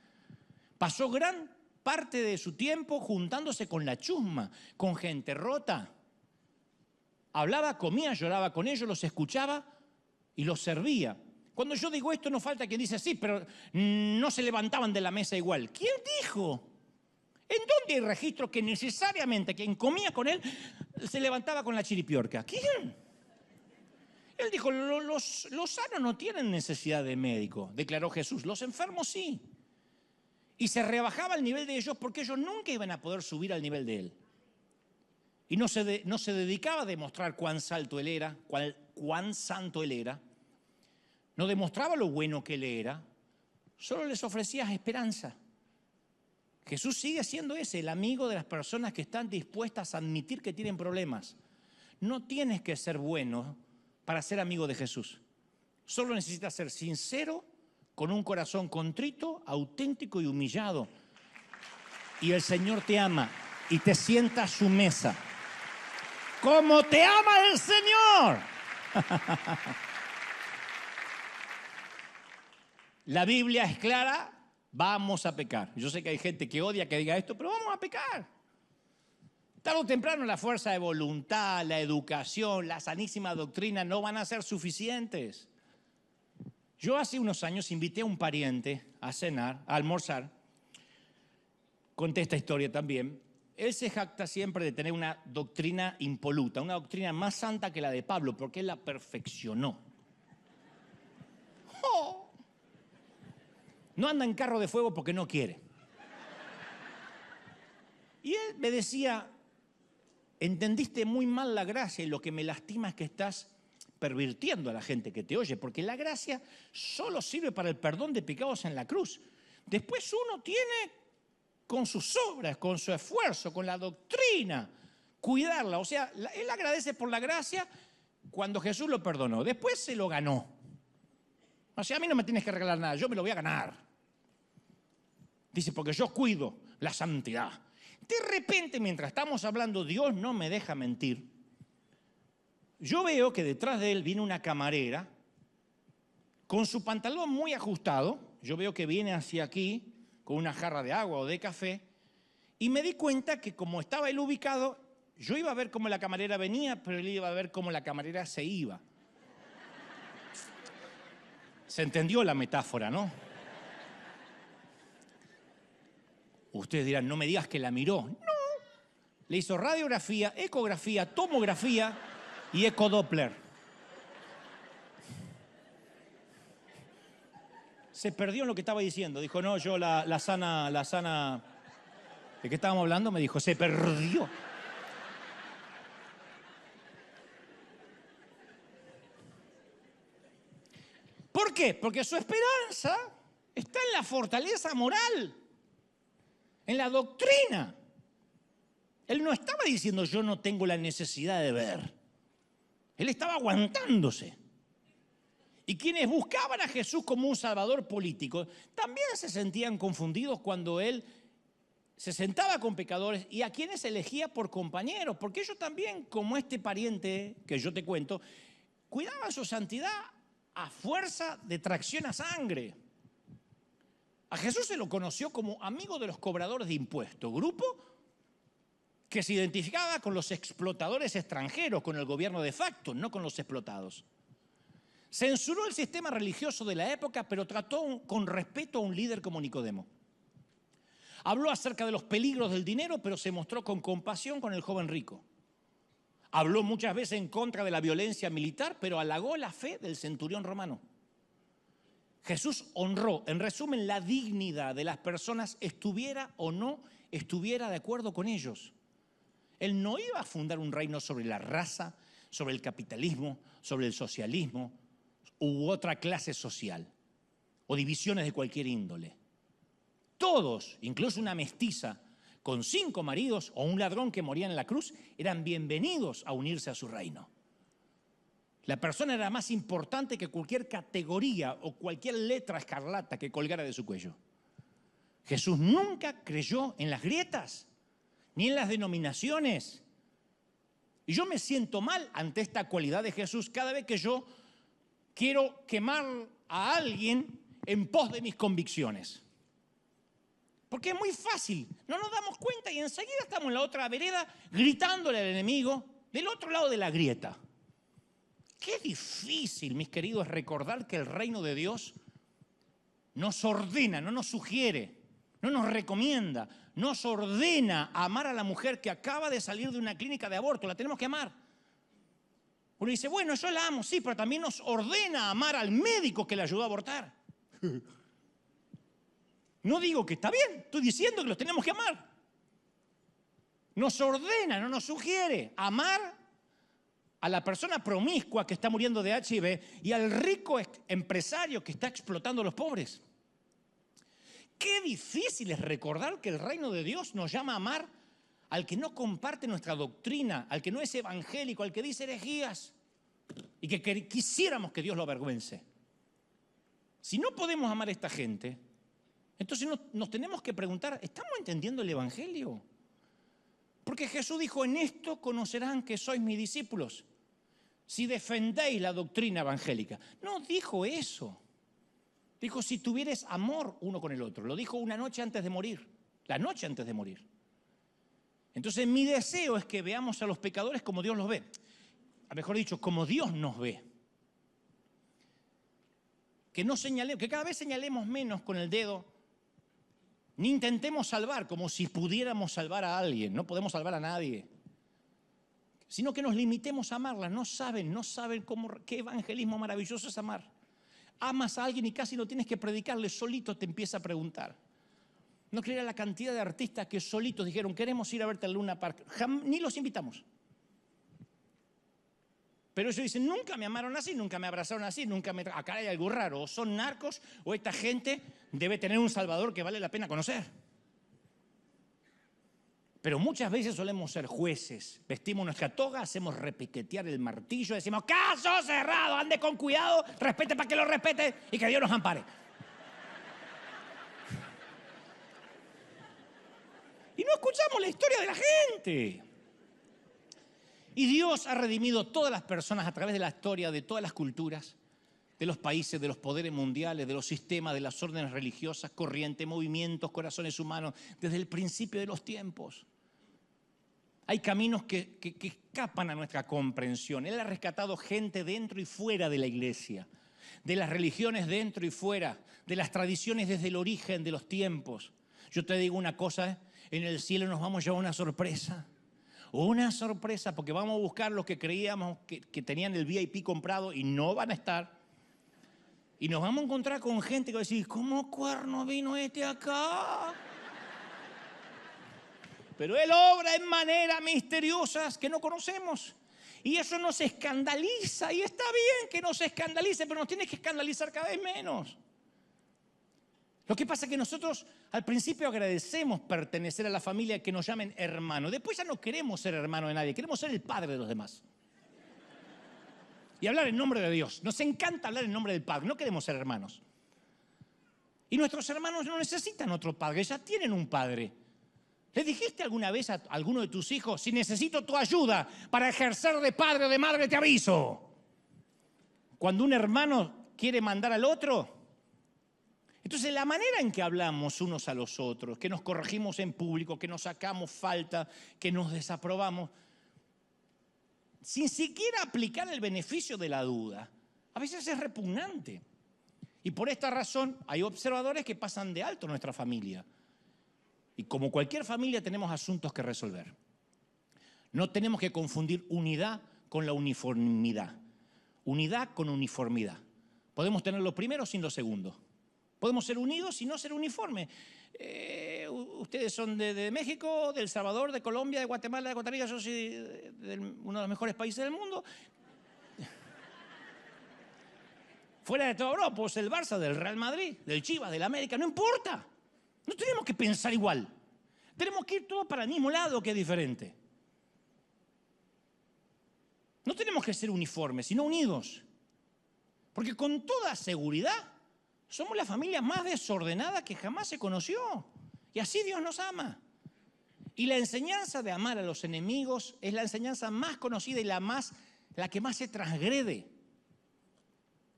Pasó gran parte de su tiempo juntándose con la chusma, con gente rota. Hablaba, comía, lloraba con ellos, los escuchaba y los servía. Cuando yo digo esto, no falta quien dice, sí, pero no se levantaban de la mesa igual. ¿Quién dijo? ¿En dónde hay registro que necesariamente quien comía con él se levantaba con la chiripiorca? ¿Quién? Él dijo, los sanos no tienen necesidad de médico, declaró Jesús, los enfermos sí. Y se rebajaba el nivel de ellos porque ellos nunca iban a poder subir al nivel de él. Y no se dedicaba a demostrar cuán santo él era, no demostraba lo bueno que él era, solo les ofrecía esperanza. Jesús sigue siendo ese, el amigo de las personas que están dispuestas a admitir que tienen problemas. No tienes que ser bueno para ser amigo de Jesús. Solo necesitas ser sincero, con un corazón contrito, auténtico y humillado. Y el Señor te ama y te sienta a su mesa. ¡Como te ama el Señor! La Biblia es clara, vamos a pecar. Yo sé que hay gente que odia que diga esto, pero vamos a pecar. Tarde o temprano la fuerza de voluntad, la educación, la sanísima doctrina no van a ser suficientes. Yo hace unos años invité a un pariente a cenar, a almorzar. Conté esta historia también. Él se jacta siempre de tener una doctrina impoluta, una doctrina más santa que la de Pablo, porque él la perfeccionó. ¡Oh! No anda en carro de fuego porque no quiere. Y él me decía, entendiste muy mal la gracia y lo que me lastima es que estás pervirtiendo a la gente que te oye, porque la gracia solo sirve para el perdón de pecados en la cruz. Después uno tiene, con sus obras, con su esfuerzo, con la doctrina, cuidarla. O sea, él agradece por la gracia cuando Jesús lo perdonó. Después se lo ganó. O sea, a mí no me tienes que regalar nada, yo me lo voy a ganar. Dice, porque yo cuido la santidad. De repente, mientras estamos hablando, Dios no me deja mentir. Yo veo que detrás de él viene una camarera con su pantalón muy ajustado. Yo veo que viene hacia aquí, con una jarra de agua o de café, y me di cuenta que como estaba él ubicado, yo iba a ver cómo la camarera venía, pero él iba a ver cómo la camarera se iba. Se entendió la metáfora, ¿no? Ustedes dirán, no me digas que la miró. No, le hizo radiografía, ecografía, tomografía y ecodoppler. Se perdió en lo que estaba diciendo. Dijo, no, yo la sana... ¿De qué estábamos hablando? Me dijo, se perdió. ¿Por qué? Porque su esperanza está en la fortaleza moral, en la doctrina. Él no estaba diciendo yo no tengo la necesidad de ver. Él estaba aguantándose. Y quienes buscaban a Jesús como un salvador político también se sentían confundidos cuando él se sentaba con pecadores y a quienes elegía por compañeros, porque ellos también, como este pariente que yo te cuento, cuidaban su santidad a fuerza de tracción a sangre. A Jesús se lo conoció como amigo de los cobradores de impuestos, grupo que se identificaba con los explotadores extranjeros, con el gobierno de facto, no con los explotados. Censuró el sistema religioso de la época, pero trató con respeto a un líder como Nicodemo. Habló acerca de los peligros del dinero, pero se mostró con compasión con el joven rico. Habló muchas veces en contra de la violencia militar, pero halagó la fe del centurión romano. Jesús honró, en resumen, la dignidad de las personas, estuviera o no estuviera de acuerdo con ellos. Él no iba a fundar un reino sobre la raza, sobre el capitalismo, sobre el socialismo u otra clase social o divisiones de cualquier índole. Todos, incluso una mestiza con 5 maridos o un ladrón que moría en la cruz, eran bienvenidos a unirse a su reino. La persona era más importante que cualquier categoría o cualquier letra escarlata que colgara de su cuello. Jesús nunca creyó en las grietas, ni en las denominaciones. Y yo me siento mal ante esta cualidad de Jesús cada vez que yo quiero quemar a alguien en pos de mis convicciones. Porque es muy fácil, no nos damos cuenta y enseguida estamos en la otra vereda gritándole al enemigo del otro lado de la grieta. Qué difícil, mis queridos, es recordar que el reino de Dios nos ordena, no nos sugiere, no nos recomienda, nos ordena amar a la mujer que acaba de salir de una clínica de aborto. La tenemos que amar. Uno dice, bueno, yo la amo, sí, pero también nos ordena amar al médico que la ayudó a abortar. No digo que está bien, estoy diciendo que los tenemos que amar. Nos ordena, no nos sugiere amar a la persona promiscua que está muriendo de HIV y al rico empresario que está explotando a los pobres. Qué difícil es recordar que el reino de Dios nos llama a amar al que no comparte nuestra doctrina, al que no es evangélico, al que dice herejías y que quisiéramos que Dios lo avergüence. Si no podemos amar a esta gente, entonces nos tenemos que preguntar, ¿estamos entendiendo el evangelio? Porque Jesús dijo, en esto conocerán que sois mis discípulos, si defendéis la doctrina evangélica. No dijo eso. Dijo, si tuvieres amor uno con el otro. Lo dijo una noche antes de morir, la noche antes de morir. Entonces mi deseo es que veamos a los pecadores como Dios los ve. Mejor dicho, como Dios nos ve. Que cada vez señalemos menos con el dedo, ni intentemos salvar como si pudiéramos salvar a alguien. No podemos salvar a nadie. Sino que nos limitemos a amarla. No saben qué evangelismo maravilloso es amar. Amas a alguien y casi no tienes que predicarle, solito te empieza a preguntar. No creerá la cantidad de artistas que solitos dijeron, queremos ir a verte al Luna Park. Ni los invitamos. Pero ellos dicen, nunca me amaron así, nunca me abrazaron así, acá hay algo raro. O son narcos o esta gente debe tener un salvador que vale la pena conocer. Pero muchas veces solemos ser jueces. Vestimos nuestra toga, hacemos repiquetear el martillo, decimos, caso cerrado, ande con cuidado, respete para que lo respete y que Dios nos ampare. Y no escuchamos la historia de la gente. Y Dios ha redimido todas las personas a través de la historia de todas las culturas de los países, de los poderes mundiales, de los sistemas, de las órdenes religiosas, corrientes, movimientos, corazones humanos, desde el principio de los tiempos. Hay caminos que escapan a nuestra comprensión. Él ha rescatado gente dentro y fuera de la iglesia, de las religiones dentro y fuera, de las tradiciones desde el origen de los tiempos. Yo te digo una cosa, en el cielo nos vamos a llevar una sorpresa. Una sorpresa, porque vamos a buscar los que creíamos que tenían el VIP comprado y no van a estar. Y nos vamos a encontrar con gente que va a decir, ¿cómo cuerno vino este acá? Pero Él obra en maneras misteriosas que no conocemos. Y eso nos escandaliza. Y está bien que nos escandalice, pero nos tiene que escandalizar cada vez menos. Lo que pasa es que nosotros al principio agradecemos pertenecer a la familia, que nos llamen hermanos. Después ya no queremos ser hermanos de nadie, queremos ser el padre de los demás. Y hablar en nombre de Dios. Nos encanta hablar en nombre del Padre, no queremos ser hermanos. Y nuestros hermanos no necesitan otro padre, ya tienen un padre. ¿Le dijiste alguna vez a alguno de tus hijos, si necesito tu ayuda para ejercer de padre o de madre, te aviso? Cuando un hermano quiere mandar al otro. Entonces la manera en que hablamos unos a los otros, que nos corregimos en público, que nos sacamos falta, que nos desaprobamos, sin siquiera aplicar el beneficio de la duda, a veces es repugnante. Y por esta razón hay observadores que pasan de alto nuestra familia. Y como cualquier familia tenemos asuntos que resolver. No tenemos que confundir unidad con la uniformidad. Unidad con uniformidad. Podemos tener lo primero sin lo segundo. Podemos ser unidos y no ser uniformes. Ustedes son de México, de El Salvador, de Colombia, de Guatemala, de Costa Rica. Yo soy de uno de los mejores países del mundo. Fuera de todo Europa, pues el Barça, del Real Madrid, del Chivas, del América, no importa. No tenemos que pensar igual. Tenemos que ir todos para el mismo lado, que es diferente. No tenemos que ser uniformes, sino unidos. Porque con toda seguridad somos la familia más desordenada que jamás se conoció. Y así Dios nos ama. Y la enseñanza de amar a los enemigos es la enseñanza más conocida y la que más se transgrede.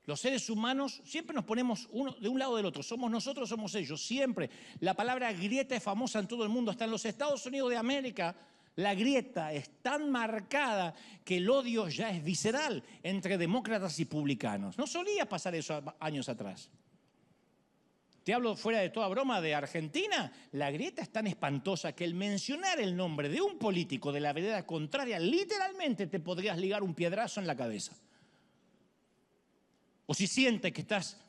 Los seres humanos siempre nos ponemos uno de un lado del otro. Somos nosotros, somos ellos, siempre. La palabra grieta es famosa en todo el mundo. Hasta en los Estados Unidos de América, la grieta es tan marcada que el odio ya es visceral entre demócratas y republicanos. No solía pasar eso años atrás. Te hablo fuera de toda broma de Argentina. La grieta es tan espantosa que el mencionar el nombre de un político de la vereda contraria literalmente te podrías ligar un piedrazo en la cabeza. O si sientes que estás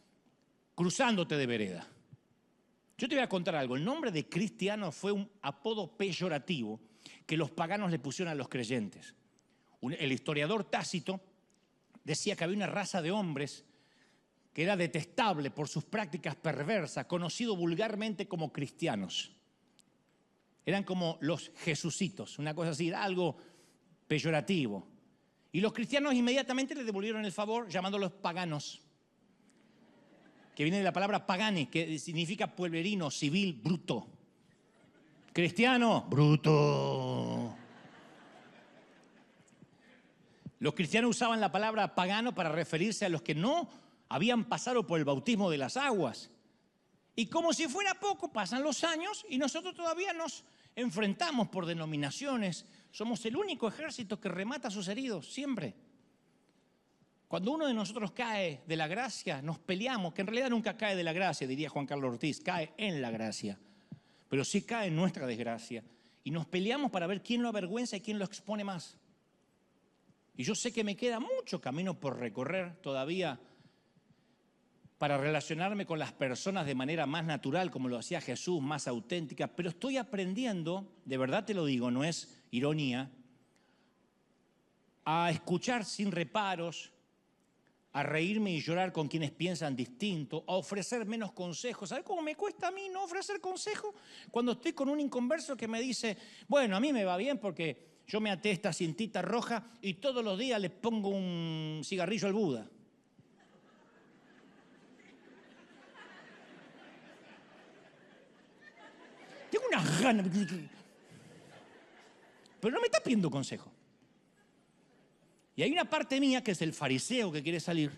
cruzándote de vereda. Yo te voy a contar algo. El nombre de cristiano fue un apodo peyorativo que los paganos le pusieron a los creyentes. El historiador Tácito decía que había una raza de hombres que era detestable por sus prácticas perversas, conocido vulgarmente como cristianos. Eran como los jesucitos, una cosa así, era algo peyorativo. Y los cristianos inmediatamente le devolvieron el favor llamándolos paganos, que viene de la palabra pagani, que significa pueblerino, civil, bruto. Cristiano, bruto. Los cristianos usaban la palabra pagano para referirse a los que no habían pasado por el bautismo de las aguas. Y como si fuera poco, pasan los años y nosotros todavía nos enfrentamos por denominaciones. Somos el único ejército que remata a sus heridos, siempre. Cuando uno de nosotros cae de la gracia, nos peleamos, que en realidad nunca cae de la gracia, diría Juan Carlos Ortiz, cae en la gracia, pero sí cae en nuestra desgracia. Y nos peleamos para ver quién lo avergüenza y quién lo expone más. Y yo sé que me queda mucho camino por recorrer todavía para relacionarme con las personas de manera más natural, como lo hacía Jesús, más auténtica, pero estoy aprendiendo, de verdad te lo digo, no es ironía, a escuchar sin reparos, a reírme y llorar con quienes piensan distinto, a ofrecer menos consejos. ¿Sabes cómo me cuesta a mí no ofrecer consejos? Cuando estoy con un inconverso que me dice, bueno, a mí me va bien porque yo me até esta cintita roja y todos los días le pongo un cigarrillo al Buda. Tengo unas ganas, pero no me está pidiendo consejo. Y hay una parte mía que es el fariseo que quiere salir.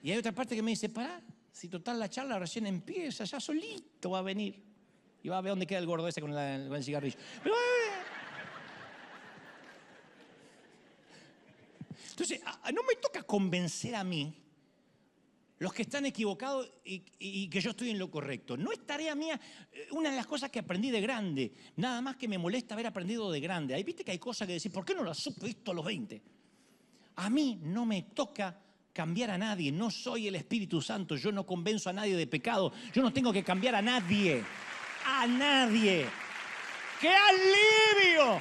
Y hay otra parte que me dice, pará, si total la charla recién empieza, ya solito va a venir. Y va a ver dónde queda el gordo ese con el cigarrillo. Pero, entonces, no me toca convencer a mí los que están equivocados y que yo estoy en lo correcto. No es tarea mía. Una de las cosas que aprendí de grande, nada más que me molesta haber aprendido de grande. Ahí viste que hay cosas que decir, ¿por qué no las supe esto a los 20? A mí no me toca cambiar a nadie. No soy el Espíritu Santo. Yo no convenzo a nadie de pecado. Yo no tengo que cambiar a nadie. A nadie. ¡Qué alivio!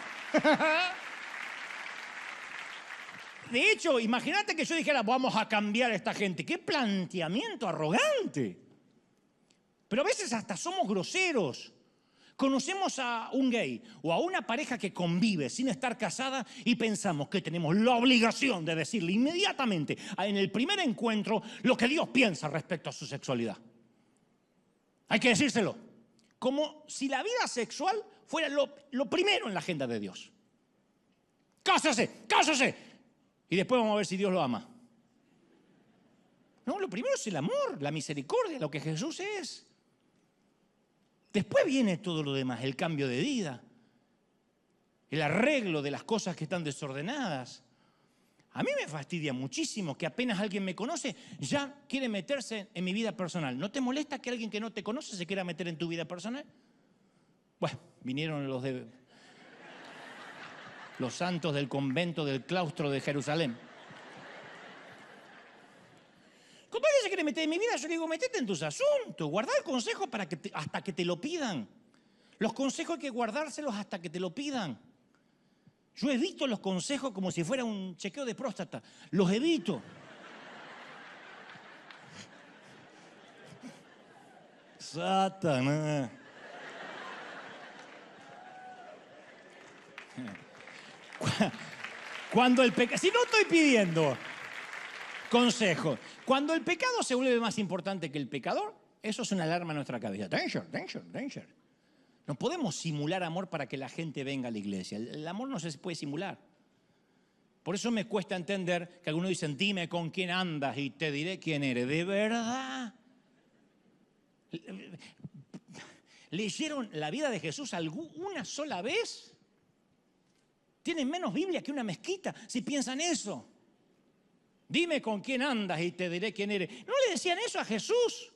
De hecho, imagínate que yo dijera, vamos a cambiar a esta gente. ¡Qué planteamiento arrogante! Pero a veces hasta somos groseros. Conocemos a un gay o a una pareja que convive sin estar casada y pensamos que tenemos la obligación de decirle inmediatamente en el primer encuentro lo que Dios piensa respecto a su sexualidad. Hay que decírselo. Como si la vida sexual fuera lo primero en la agenda de Dios. ¡Cásase! ¡Cásase! Y después vamos a ver si Dios lo ama. No, lo primero es el amor, la misericordia, lo que Jesús es. Después viene todo lo demás, el cambio de vida, el arreglo de las cosas que están desordenadas. A mí me fastidia muchísimo que apenas alguien me conoce, ya quiere meterse en mi vida personal. ¿No te molesta que alguien que no te conoce se quiera meter en tu vida personal? Bueno, vinieron los santos del convento del claustro de Jerusalén. Cuando alguien se quiere meter en mi vida, yo le digo, metete en tus asuntos, guarda el consejo hasta que te lo pidan. Los consejos hay que guardárselos hasta que te lo pidan. Yo evito los consejos como si fuera un chequeo de próstata. Los evito. Satanás. Cuando el pecado... Si no estoy pidiendo consejo. Cuando el pecado se vuelve más importante que el pecador, eso es una alarma en nuestra cabeza. Danger, danger, danger. No podemos simular amor para que la gente venga a la iglesia. El amor no se puede simular. Por eso me cuesta entender que algunos dicen, dime con quién andas y te diré quién eres. ¿De verdad? ¿Leyeron la vida de Jesús una sola vez? Tienen menos Biblia que una mezquita si piensan eso. Dime con quién andas y te diré quién eres. ¿No le decían eso a Jesús?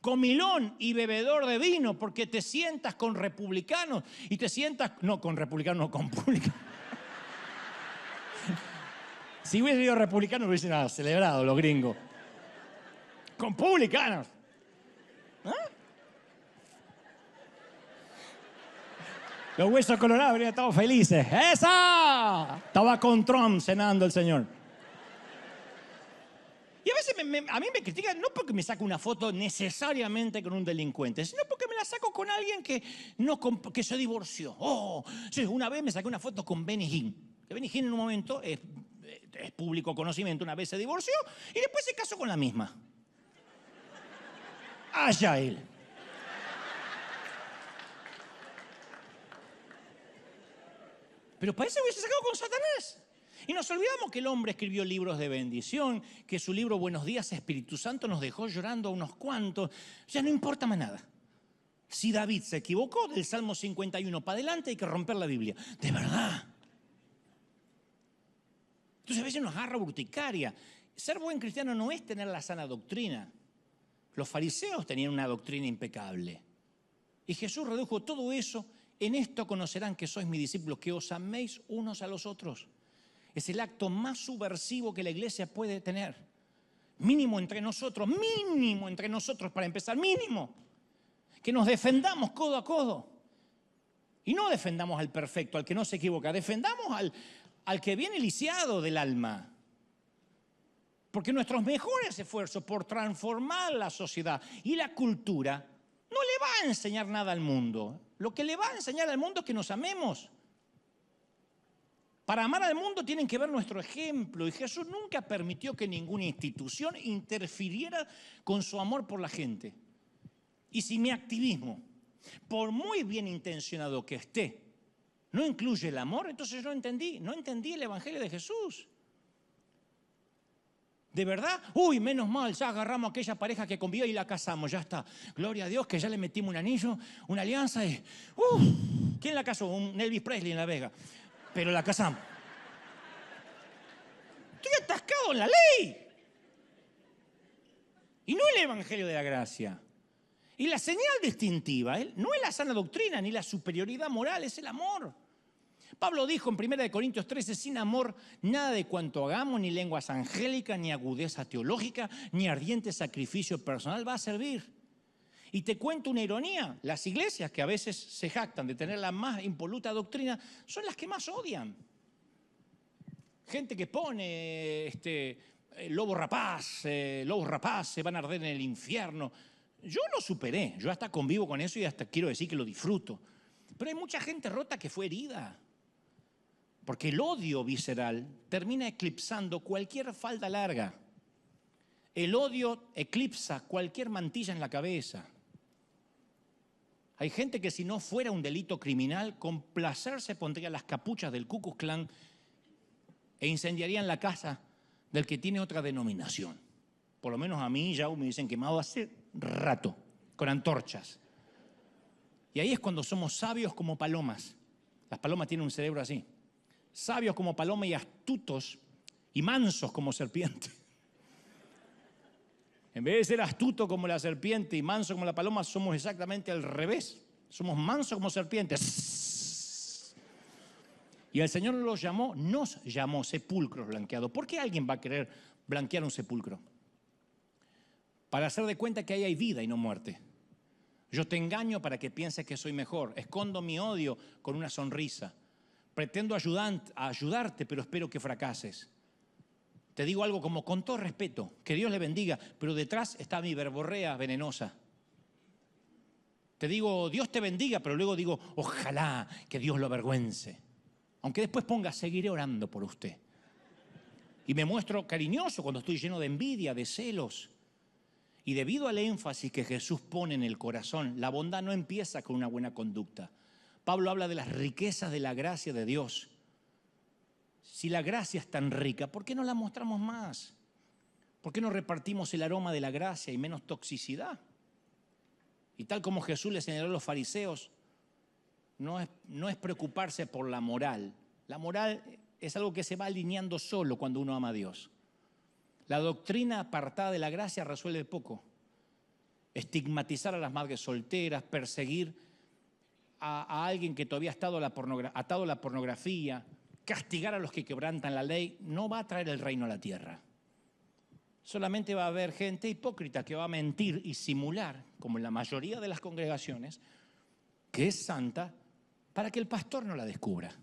Comilón y bebedor de vino, porque te sientas con republicanos y te sientas... No, con republicanos, no, con publicanos. Si hubiese sido republicano, hubiesen celebrado los gringos. Con publicanos. ¿Ah? Los huesos colorados habrían estado felices. ¡Esa! Estaba con Trump cenando el señor. Y a veces a mí me critican no porque me saco una foto necesariamente con un delincuente, sino porque me la saco con alguien que se divorció. Oh, sí, una vez me saqué una foto con Benny Hinn. Que Benny Hinn en un momento es público conocimiento, una vez se divorció y después se casó con la misma. Allá él. Pero parece que hubiese sacado con Satanás. Y nos olvidamos que el hombre escribió libros de bendición, que su libro Buenos Días Espíritu Santo nos dejó llorando a unos cuantos. Ya no importa más nada. Si David se equivocó, del Salmo 51 para adelante hay que romper la Biblia. De verdad. Entonces a veces nos agarra urticaria. Ser buen cristiano no es tener la sana doctrina. Los fariseos tenían una doctrina impecable. Y Jesús redujo todo eso. En esto conocerán que sois mis discípulos, que os améis unos a los otros. Es el acto más subversivo que la iglesia puede tener. Mínimo entre nosotros para empezar, mínimo. Que nos defendamos codo a codo. Y no defendamos al perfecto, al que no se equivoca, defendamos al que viene lisiado del alma. Porque nuestros mejores esfuerzos por transformar la sociedad y la cultura no le va a enseñar nada al mundo. Lo que le va a enseñar al mundo es que nos amemos. Para amar al mundo tienen que ver nuestro ejemplo y Jesús nunca permitió que ninguna institución interfiriera con su amor por la gente. Y si mi activismo, por muy bien intencionado que esté, no incluye el amor, entonces no entendí el Evangelio de Jesús. ¿De verdad? Uy, menos mal, ya agarramos a aquella pareja que convivió y la casamos, ya está. Gloria a Dios que ya le metimos un anillo, una alianza y... ¿Quién la casó? Un Elvis Presley en La Vega. Pero la casamos. Estoy atascado en la ley. Y no el Evangelio de la Gracia. Y la señal distintiva no es la sana doctrina ni la superioridad moral, es el amor. Pablo dijo en 1 Corintios 13, sin amor, nada de cuanto hagamos, ni lenguas angélicas, ni agudeza teológica, ni ardiente sacrificio personal va a servir. Y te cuento una ironía, las iglesias que a veces se jactan de tener la más impoluta doctrina, son las que más odian. Gente que pone lobos rapaz, se van a arder en el infierno. Yo lo superé, yo hasta convivo con eso y hasta quiero decir que lo disfruto. Pero hay mucha gente rota que fue herida. Porque el odio visceral termina eclipsando cualquier falda larga. El odio eclipsa cualquier mantilla en la cabeza. Hay gente que si no fuera un delito criminal, con placer se pondría las capuchas del Ku Klux Klan e incendiarían la casa del que tiene otra denominación. Por lo menos a mí ya me dicen quemado hace rato, con antorchas. Y ahí es cuando somos sabios como palomas. Las palomas tienen un cerebro así. Sabios como paloma y astutos y mansos como serpiente. En vez de ser astuto como la serpiente y manso como la paloma, somos exactamente al revés. Somos mansos como serpientes. Y el Señor nos llamó sepulcros blanqueados. ¿Por qué alguien va a querer blanquear un sepulcro? Para hacer de cuenta que ahí hay vida y no muerte. Yo te engaño para que pienses que soy mejor. Escondo mi odio con una sonrisa. Pretendo ayudarte, pero espero que fracases. Te digo algo como con todo respeto, que Dios le bendiga, pero detrás está mi verborrea venenosa. Te digo, Dios te bendiga, pero luego digo, ojalá que Dios lo avergüence. Aunque después ponga, seguiré orando por usted. Y me muestro cariñoso cuando estoy lleno de envidia, de celos. Y debido al énfasis que Jesús pone en el corazón, la bondad no empieza con una buena conducta. Pablo habla de las riquezas de la gracia de Dios. Si la gracia es tan rica, ¿por qué no la mostramos más? ¿Por qué no repartimos el aroma de la gracia y menos toxicidad? Y tal como Jesús le señaló a los fariseos, no es preocuparse por la moral. La moral es algo que se va alineando solo cuando uno ama a Dios. La doctrina apartada de la gracia resuelve poco. Estigmatizar a las madres solteras, perseguir a alguien que todavía ha atado a la pornografía, castigar a los que quebrantan la ley, no va a traer el reino a la tierra. Solamente va a haber gente hipócrita que va a mentir y simular, como en la mayoría de las congregaciones, que es santa para que el pastor no la descubra.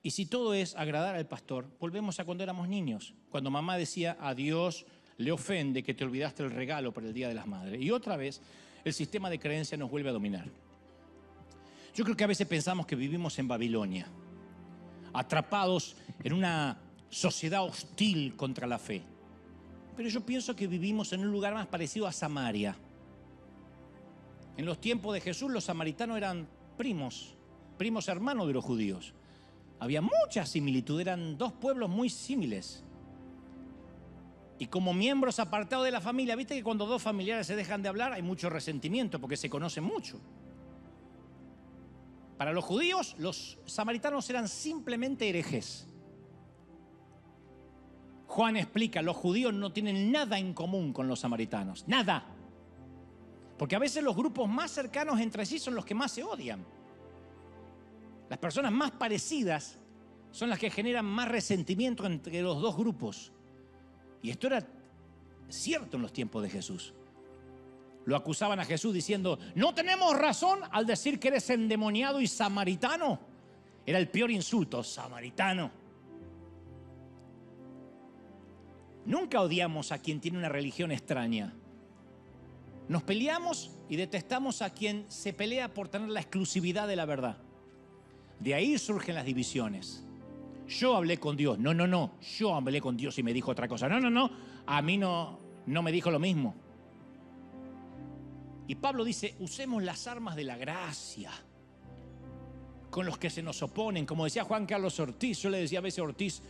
Y si todo es agradar al pastor, volvemos a cuando éramos niños, cuando mamá decía a Dios le ofende que te olvidaste el regalo para el Día de las Madres. Y otra vez el sistema de creencia nos vuelve a dominar. Yo creo que a veces pensamos que vivimos en Babilonia, atrapados en una sociedad hostil contra la fe. Pero yo pienso que vivimos en un lugar más parecido a Samaria. En los tiempos de Jesús los samaritanos eran primos hermanos de los judíos. Había mucha similitud, eran dos pueblos muy similares. Y como miembros apartados de la familia, viste que cuando dos familiares se dejan de hablar hay mucho resentimiento porque se conocen mucho. Para los judíos, los samaritanos eran simplemente herejes. Juan explica, los judíos no tienen nada en común con los samaritanos, nada. Porque a veces los grupos más cercanos entre sí son los que más se odian. Las personas más parecidas son las que generan más resentimiento entre los dos grupos. Y esto era cierto en los tiempos de Jesús. Lo acusaban a Jesús diciendo, no tenemos razón al decir que eres endemoniado y samaritano. Era el peor insulto, samaritano. Nunca odiamos a quien tiene una religión extraña. Nos peleamos y detestamos a quien se pelea por tener la exclusividad de la verdad. De ahí surgen las divisiones. Yo hablé con Dios. No. Yo hablé con Dios y me dijo otra cosa. No. A mí no me dijo lo mismo. Y Pablo dice, usemos las armas de la gracia con los que se nos oponen. Como decía Juan Carlos Ortiz, yo le decía a veces a Ortiz,